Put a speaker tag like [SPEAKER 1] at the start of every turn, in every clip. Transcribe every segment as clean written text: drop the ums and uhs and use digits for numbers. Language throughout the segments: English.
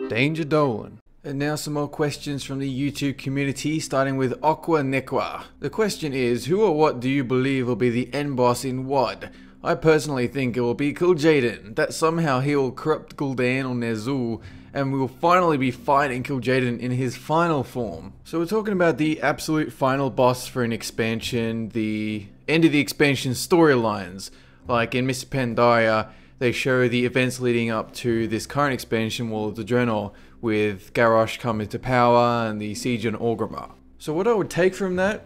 [SPEAKER 1] Danger Dolan. And now some more questions from the YouTube community, starting with Aqua Nekwa. The question is, who or what do you believe will be the end boss in WoD? I personally think it will be Kil'jaeden, that somehow he will corrupt Gul'dan or Ner'zhul, and we will finally be fighting Kil'jaeden in his final form. So we're talking about the absolute final boss for an expansion, the end of the expansion storylines. Like in Mists of Pandaria, they show the events leading up to this current expansion, Worlds of Draenor, with Garrosh coming to power and the siege on Orgrimmar. So what I would take from that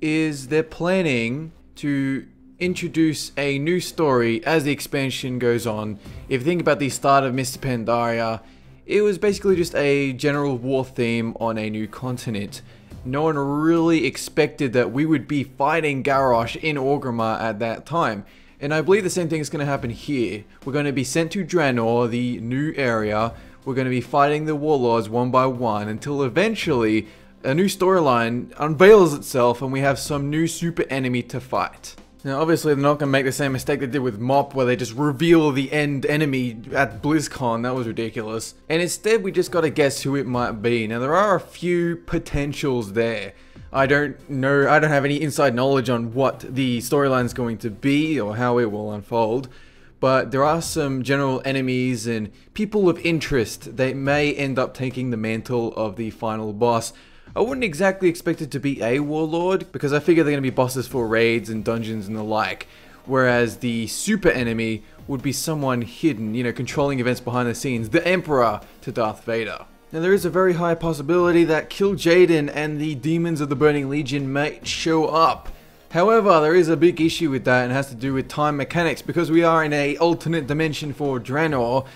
[SPEAKER 1] is they're planning to introduce a new story as the expansion goes on. If you think about the start of Mists of Pandaria, it was basically just a general war theme on a new continent. No one really expected that we would be fighting Garrosh in Orgrimmar at that time. And I believe the same thing is going to happen here. We're going to be sent to Draenor, the new area. We're going to be fighting the warlords one by one until eventually a new storyline unveils itself and we have some new super enemy to fight. Now obviously they're not going to make the same mistake they did with MoP, where they just reveal the end enemy at BlizzCon. That was ridiculous. And instead we just got to guess who it might be. Now there are a few potentials there. I don't know, I don't have any inside knowledge on what the storyline is going to be or how it will unfold. But there are some general enemies and people of interest that may end up taking the mantle of the final boss. I wouldn't exactly expect it to be a warlord, because I figure they're going to be bosses for raids and dungeons and the like. Whereas the super enemy would be someone hidden, you know, controlling events behind the scenes. The Emperor to Darth Vader. Now there is a very high possibility that Kil'jaeden and the Demons of the Burning Legion might show up. However, there is a big issue with that, and it has to do with time mechanics. Because we are in an alternate dimension for Draenor,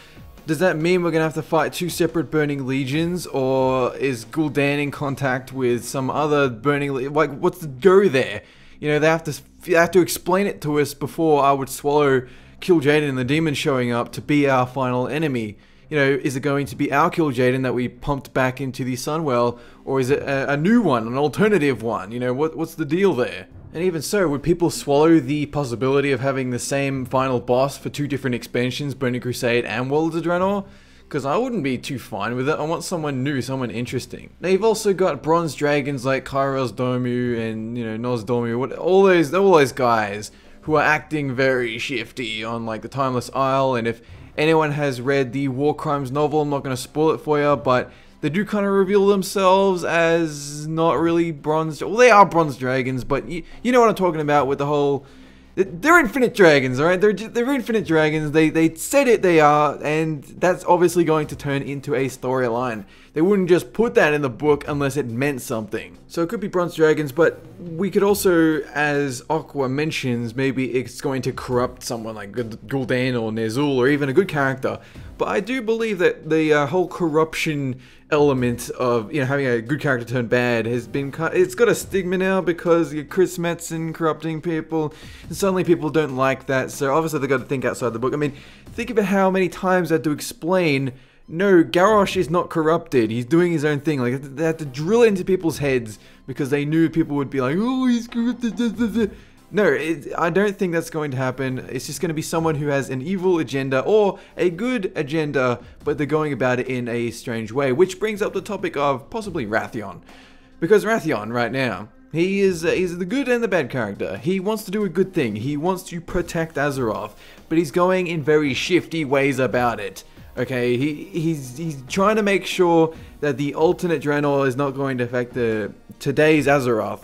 [SPEAKER 1] does that mean we're going to have to fight two separate Burning Legions? Or is Gul'dan in contact with some other Burning Legion? Like, what's the go there? You know, they have to explain it to us before I would swallow Kil'jaeden and the demons showing up to be our final enemy. You know, is it going to be our Kil'jaeden that we pumped back into the Sunwell? Or is it a new one, an alternative one? You know, what's the deal there? And even so, would people swallow the possibility of having the same final boss for two different expansions, Burning Crusade and Worlds of Draenor? Because I wouldn't be too fine with it. I want someone new, someone interesting. Now you've also got bronze dragons like Kairos Domu and, you know, Nozdormu, all those guys who are acting very shifty on like the Timeless Isle. And if anyone has read the War Crimes novel, I'm not going to spoil it for you, but they do kind of reveal themselves as not really bronze. Well, they are bronze dragons, but you know what I'm talking about with the whole. They're infinite dragons, alright? They're infinite dragons. They said it they are, and that's obviously going to turn into a storyline. They wouldn't just put that in the book unless it meant something. So it could be bronze dragons, but we could also, as Aqua mentions, maybe it's going to corrupt someone like Gul'dan or Ner'zhul, or even a good character. But I do believe that the whole corruption element of, you know, having a good character turn bad has been it's got a stigma now, because Chris Metzen corrupting people, and suddenly people don't like that. So obviously they've got to think outside the book. I mean, think about how many times they had to explain, no, Garrosh is not corrupted, he's doing his own thing. Like, they had to drill into people's heads because they knew people would be like, oh, he's corrupted. No, I don't think that's going to happen. It's just going to be someone who has an evil agenda or a good agenda, but they're going about it in a strange way. Which brings up the topic of possibly Wrathion. Because Wrathion, right now, he's the good and the bad character. He wants to do a good thing. He wants to protect Azeroth, but he's going in very shifty ways about it. Okay, he's trying to make sure that the alternate Draenor is not going to affect today's Azeroth.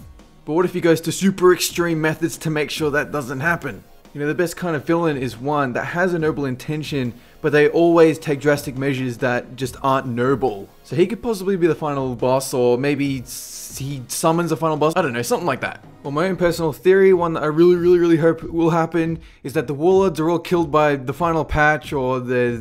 [SPEAKER 1] But what if he goes to super extreme methods to make sure that doesn't happen? You know, the best kind of villain is one that has a noble intention, but they always take drastic measures that just aren't noble. So he could possibly be the final boss, or maybe he summons a final boss. I don't know, something like that. Well, my own personal theory, one that I really hope will happen, is that the warlords are all killed by the final patch, or they're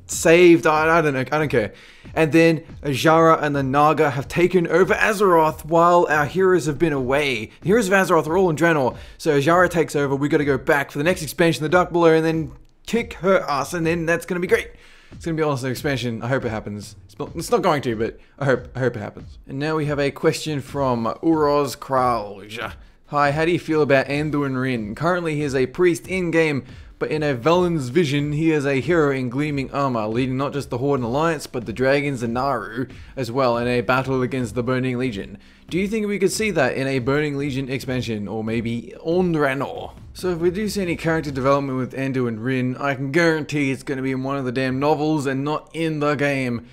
[SPEAKER 1] saved. I don't know, I don't care. And then Azshara and the Naga have taken over Azeroth while our heroes have been away. The heroes of Azeroth are all in Draenor, so Azshara takes over. We got to go back for the next expansion, the Dark Below, and then kick her ass, and then that's going to be great. It's going to be an awesome expansion. I hope it happens. It's not going to, but I hope it happens. And now we have a question from Uroz Kralj. Hi, how do you feel about Anduin Wrynn? Currently he is a priest in-game, but in a villain's vision, he is a hero in gleaming armor, leading not just the Horde and Alliance, but the Dragons and Naru as well in a battle against the Burning Legion. Do you think we could see that in a Burning Legion expansion, or maybe on Draenor? So if we do see any character development with Anduin and Rin, I can guarantee it's going to be in one of the damn novels and not in the game.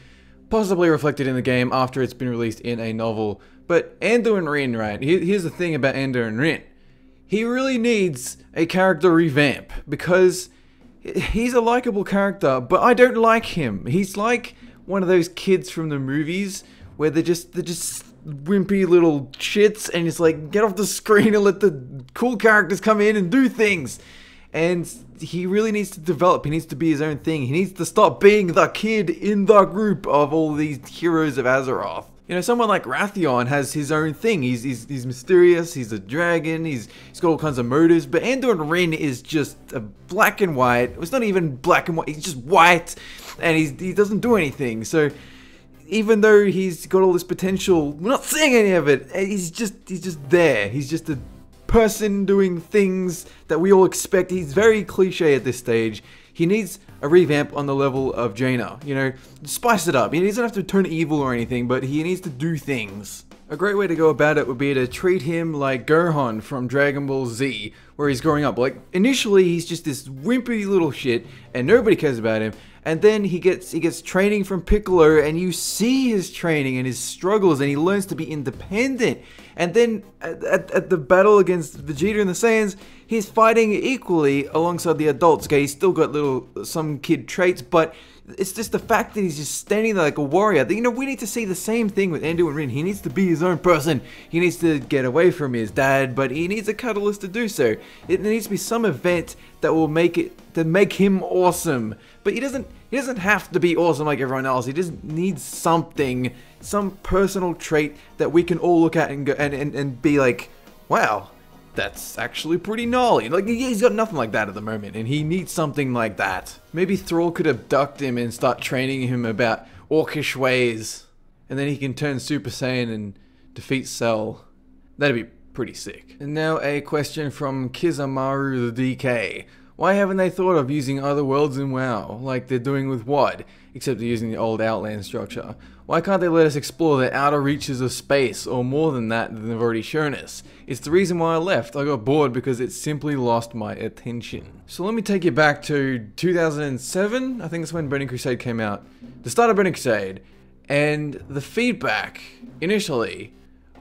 [SPEAKER 1] Possibly reflected in the game after it's been released in a novel. But Anduin Rin, right, here's the thing about Anduin Rin. He really needs a character revamp, because he's a likable character, but I don't like him. He's like one of those kids from the movies where they're just wimpy little shits, and it's like, get off the screen and let the cool characters come in and do things. And he really needs to develop. He needs to be his own thing. He needs to stop being the kid in the group of all these heroes of Azeroth. You know, someone like Wrathion has his own thing. He's mysterious, he's a dragon, he's got all kinds of motives, but Anduin Rin is just a black and white. It's not even black and white, he's just white, and he doesn't do anything. So even though he's got all this potential, we're not seeing any of it. He's just there. He's just a person doing things that we all expect. He's very cliche at this stage. He needs a revamp on the level of Jaina. You know, spice it up. He doesn't have to turn evil or anything, but he needs to do things. A great way to go about it would be to treat him like Gohan from Dragon Ball Z, where he's growing up. Like, initially he's just this wimpy little shit, and nobody cares about him. And then he gets training from Piccolo, and you see his training and his struggles, and he learns to be independent. And then at the battle against Vegeta and the Saiyans, he's fighting equally alongside the adults. Okay, he's still got some kid traits, but it's just the fact that he's just standing there like a warrior. You know, we need to see the same thing with Anduin Rin. He needs to be his own person. He needs to get away from his dad, but he needs a catalyst to do so. It needs to be some event that will make him awesome. But he doesn't have to be awesome like everyone else. He just needs something, some personal trait that we can all look at and go and be like, wow, that's actually pretty gnarly. Like, he's got nothing like that at the moment, and he needs something like that. Maybe Thrall could abduct him and start training him about orcish ways, and then he can turn Super Saiyan and defeat Cell. That'd be pretty sick. And now a question from Kizamaru the DK. Why haven't they thought of using other worlds in WoW, like they're doing with WoD, except they're using the old Outland structure? Why can't they let us explore the outer reaches of space, or more than that than they've already shown us? It's the reason why I left. I got bored because it simply lost my attention. So let me take you back to 2007, I think that's when Burning Crusade came out. The start of Burning Crusade, and the feedback, initially,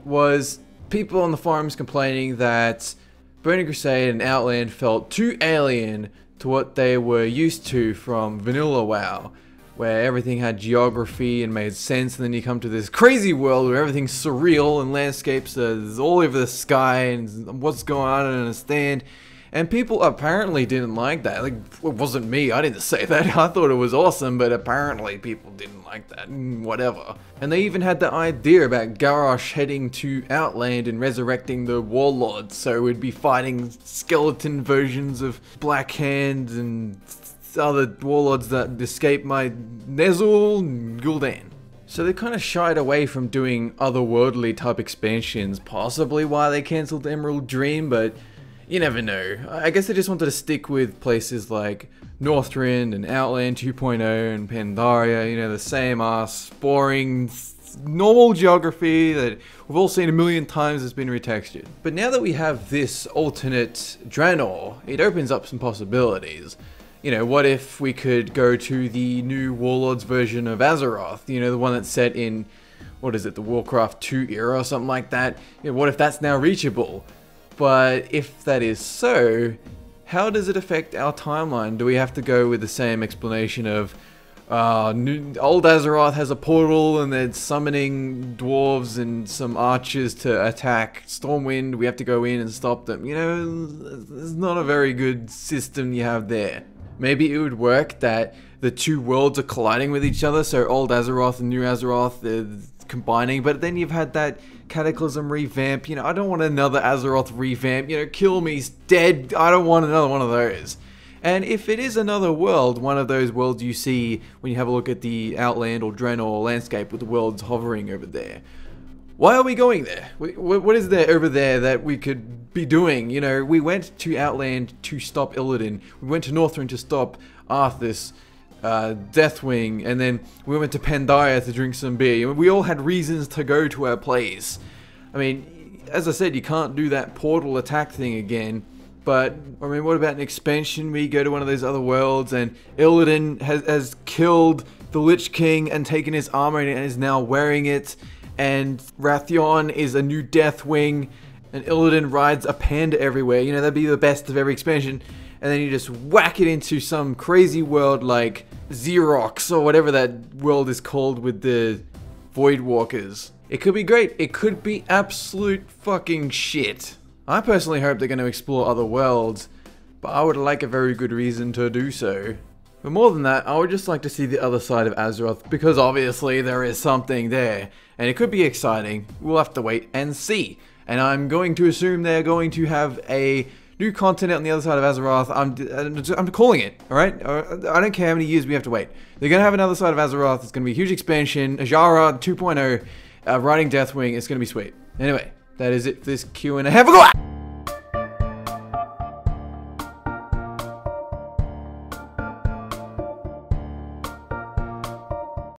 [SPEAKER 1] was people on the forums complaining that Burning Crusade and Outland felt too alien to what they were used to from vanilla WoW, where everything had geography and made sense, and then you come to this crazy world where everything's surreal and landscapes are all over the sky and what's going on, I don't understand. And people apparently didn't like that. Like, it wasn't me, I didn't say that. I thought it was awesome, but apparently people didn't like that, whatever. And they even had the idea about Garrosh heading to Outland and resurrecting the warlords, so we'd be fighting skeleton versions of Black Hand and other warlords that escaped my Nezul and Gul'dan. So they kind of shied away from doing otherworldly type expansions, possibly why they cancelled Emerald Dream, but you never know. I guess they just wanted to stick with places like Northrend and Outland 2.0 and Pandaria, you know, the same ass, boring, normal geography that we've all seen a million times has been retextured. But now that we have this alternate Draenor, it opens up some possibilities. You know, what if we could go to the new Warlords version of Azeroth? You know, the one that's set in, what is it, the Warcraft 2 era or something like that? You know, what if that's now reachable? But if that is so, how does it affect our timeline? Do we have to go with the same explanation of old Azeroth has a portal and they're summoning dwarves and some archers to attack Stormwind, we have to go in and stop them? You know, it's not a very good system you have there. Maybe it would work that the two worlds are colliding with each other, so old Azeroth and new Azeroth are combining, but then you've had that Cataclysm revamp. You know, I don't want another Azeroth revamp. You know, kill me's dead. I don't want another one of those. And if it is another world, one of those worlds you see when you have a look at the Outland or Draenor landscape with the worlds hovering over there, Why are we going there? What is there over there that we could be doing? You know, we went to Outland to stop Illidan. We went to Northrend to stop Arthas, Deathwing, and then we went to Pandaria to drink some beer. We all had reasons to go to our place. I mean, as I said, you can't do that portal attack thing again. But, I mean, what about an expansion where you go to one of those other worlds and Illidan has killed the Lich King and taken his armor and is now wearing it, and Wrathion is a new Deathwing, and Illidan rides a panda everywhere. You know, that'd be the best of every expansion. And then you just whack it into some crazy world like Xerox or whatever that world is called with the Void Walkers. It could be great. It could be absolute fucking shit. I personally hope they're going to explore other worlds, but I would like a very good reason to do so. But more than that, I would just like to see the other side of Azeroth, because obviously there is something there, and it could be exciting. We'll have to wait and see. And I'm going to assume they're going to have a new continent on the other side of Azeroth. I'm calling it, alright? I don't care how many years we have to wait. They're going to have another side of Azeroth. It's going to be a huge expansion. Azshara 2.0, riding Deathwing. It's going to be sweet. Anyway, that is it for this Q&A. Have a good one!